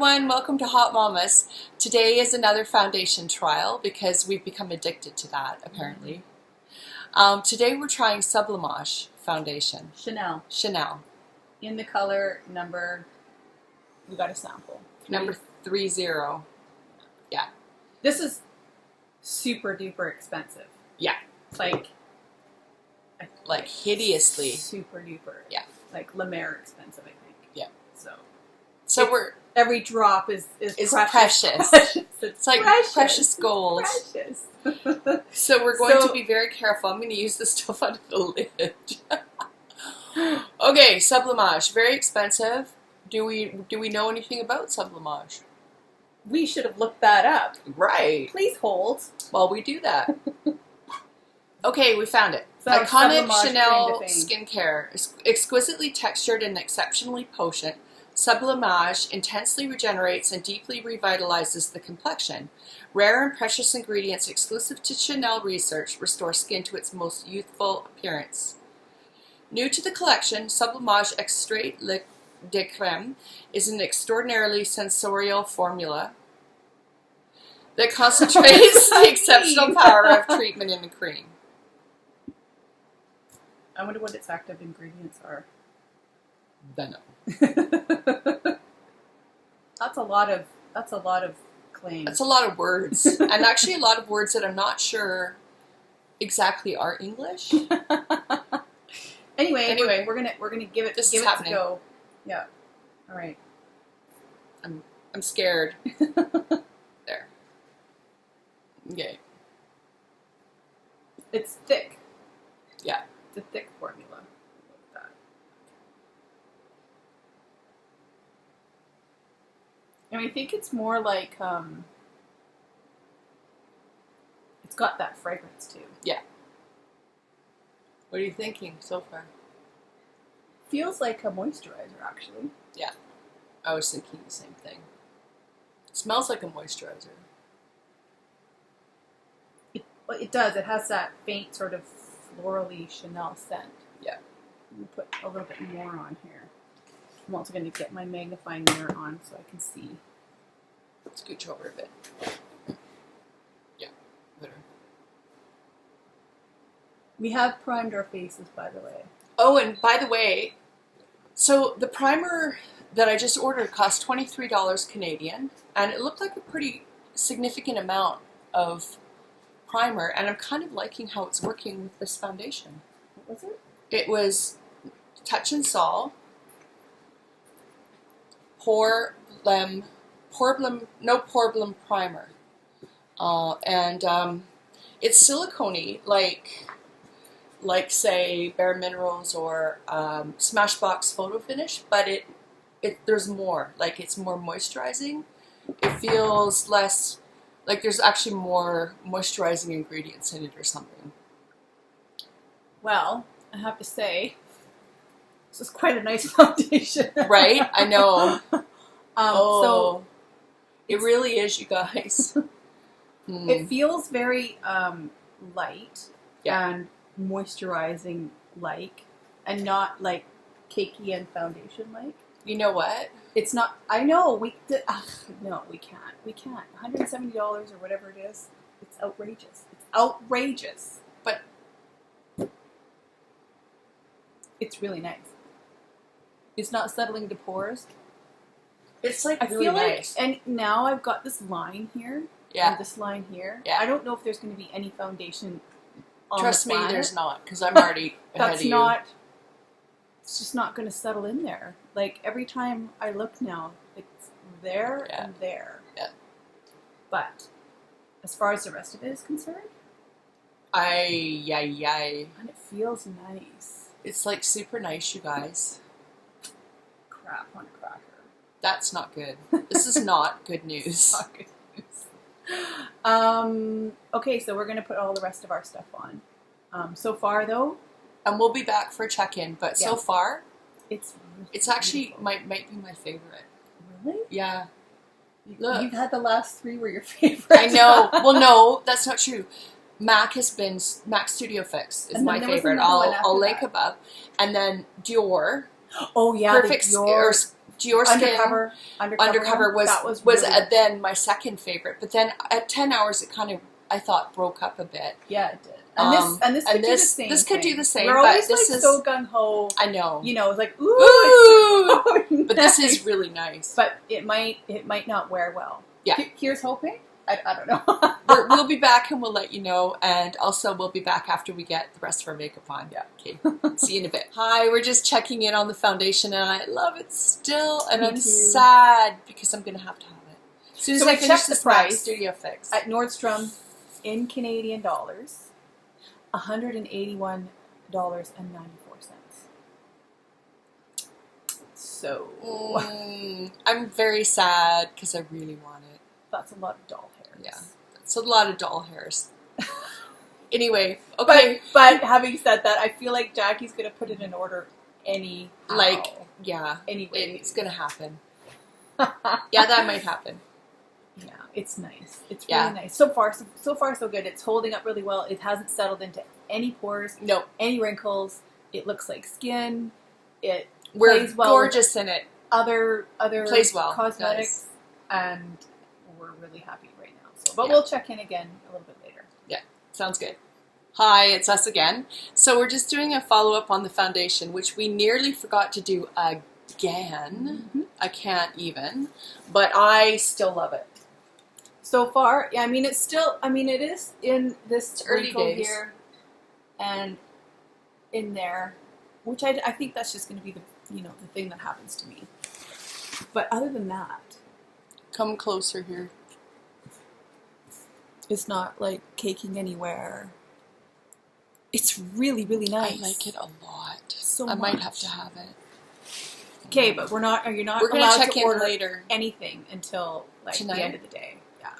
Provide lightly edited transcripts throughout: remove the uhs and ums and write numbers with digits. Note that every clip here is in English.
everyone, welcome to HauteMamas. Today is another foundation trial because we've become addicted to that apparently. Today we're trying Sublimage foundation. Chanel. In the color number, we got a sample. Number 30. Yeah. This is super duper expensive. Yeah. Like hideously. Super duper. Yeah. Like La Mer expensive, I think. Yeah. So we're every drop is precious. It's like precious gold. Precious. So we're going to be very careful. I'm going to use the stuff out of the lid. Okay, Sublimage, very expensive. Do we know anything about Sublimage? We should have looked that up. Right. Please hold. While we do that. Okay, we found it. So Iconic Sublimage Chanel claim to fame. skincare, exquisitely textured and exceptionally potent. Sublimage intensely regenerates and deeply revitalizes the complexion. Rare and precious ingredients exclusive to Chanel research restore skin to its most youthful appearance. New to the collection, Sublimage Extrait de Crème is an extraordinarily sensorial formula that concentrates the exceptional power of treatment in a cream. I wonder what its active ingredients are. Venom. That's a lot of claims. That's a lot of words, and actually a lot of words that I'm not sure exactly are English. Anyway, we're gonna give it a go. Yeah. All right. I'm scared. There. Okay. It's thick. Yeah. It's a thick formula. And I think it's more like, it's got that fragrance too. Yeah. What are you thinking so far? Feels like a moisturizer, actually. Yeah. I was thinking the same thing. It smells like a moisturizer. It does. It has that faint sort of florally Chanel scent. Yeah. Let me put a little bit more on here. I'm also going to get my magnifying mirror on so I can see. Scooch over a bit. Yeah, better. We have primed our faces, by the way. Oh, and by the way, so the primer that I just ordered cost $23 Canadian, and it looked like a pretty significant amount of primer, and I'm kind of liking how it's working with this foundation. What was it? It was Touch and Sol, no Porblem primer, and it's silicone-y, like say Bare Minerals or Smashbox Photo Finish, but there's more. Like it's more moisturizing. It feels less like there's actually more moisturizing ingredients in it or something. Well, I have to say, this is quite a nice foundation. Right? I know. So it really is, you guys. It feels very light, yeah, and moisturizing like, and not like cakey and foundation like. You know what? It's not. I know no, we can't. We can't. $170 or whatever it is. It's outrageous. It's outrageous. But it's really nice. It's not settling to pores. It's like I really feel nice. like, and now I've got this line here. Yeah. And this line here. Yeah. I don't know if there's going to be any foundation on Trust the me, planet. there's not, because I'm already ahead of you. It's just not going to settle in there. Like, every time I look now, it's there and there. Yeah. But, as far as the rest of it is concerned, and it feels nice. It's like super nice, you guys. Crap on a cracker. That's not good. This is not good news. Not good news. Okay, so we're going to put all the rest of our stuff on. So far, though, and we'll be back for a check-in, but so far, it's actually beautiful. might be my favorite. Really? Yeah. Look. You've had the last three were your favorite. I know. Well, no, that's not true. Mac Studio Fix is my favorite. I'll link above. And then Dior Oh yeah, Perfect your Dior Skin undercover was really then my second favorite. But then at 10 hours, it kind of, I thought, broke up a bit. Yeah, it did. And this could do the same. This could do the same. We're always like so gung ho. I know. You know, it's like Ooh! it's so But this is really nice. But it might not wear well. Yeah. Here's hoping. I don't know. We'll be back and we'll let you know. And also we'll be back after we get the rest of our makeup on. Yeah. Okay. See you in a bit. Hi, we're just checking in on the foundation and I love it still. And I'm sad because I'm going to have it. As soon as I finish this price, Studio Fix. At Nordstrom, in Canadian dollars, $181.94. So I'm very sad because I really want it. That's a lot of doll hairs. Yeah, it's a lot of doll hairs. Anyway, okay. But having said that, I feel like Jackie's gonna put it in order anyhow. Yeah. Anyway, it's gonna happen. Yeah, that might happen. Yeah, it's nice. It's really nice. So far, so good. It's holding up really well. It hasn't settled into any pores. No. Any wrinkles. It looks like skin. We're plays well gorgeous in it. Other plays well, cosmetics, and we're really happy right now. So, but we'll check in again a little bit later. Yeah, sounds good. Hi, it's us again. So we're just doing a follow-up on the foundation, which we nearly forgot to do again. I can't even, but I still love it. So far, yeah, it is in this early wrinkle days here and in there, which I think that's just going to be the thing that happens to me. But other than that, come closer here. It's not like caking anywhere. It's really, really nice. I like it a lot. So I much. might have to have it. Okay, but you're not We're allowed gonna check to in order later. anything until Tonight? the end of the day. Yeah.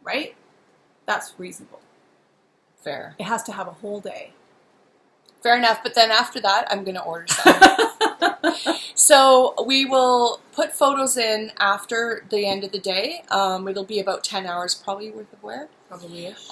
Right? That's reasonable. Fair. It has to have a whole day. Fair enough, but then after that, I'm going to order some. So we will put photos in after the end of the day. It'll be about 10 hours probably worth of wear. Probably-ish.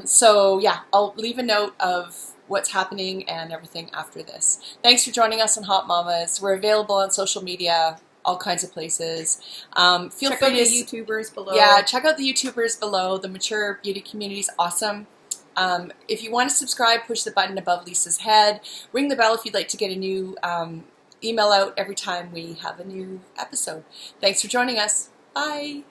So yeah, I'll leave a note of what's happening and everything after this. Thanks for joining us on HauteMamas. We're available on social media, all kinds of places. Feel free check out the YouTubers below. Yeah, check out the YouTubers below. The mature beauty community is awesome. If you want to subscribe, push the button above Lisa's head. Ring the bell if you'd like to get a new email out every time we have a new episode. Thanks for joining us. Bye.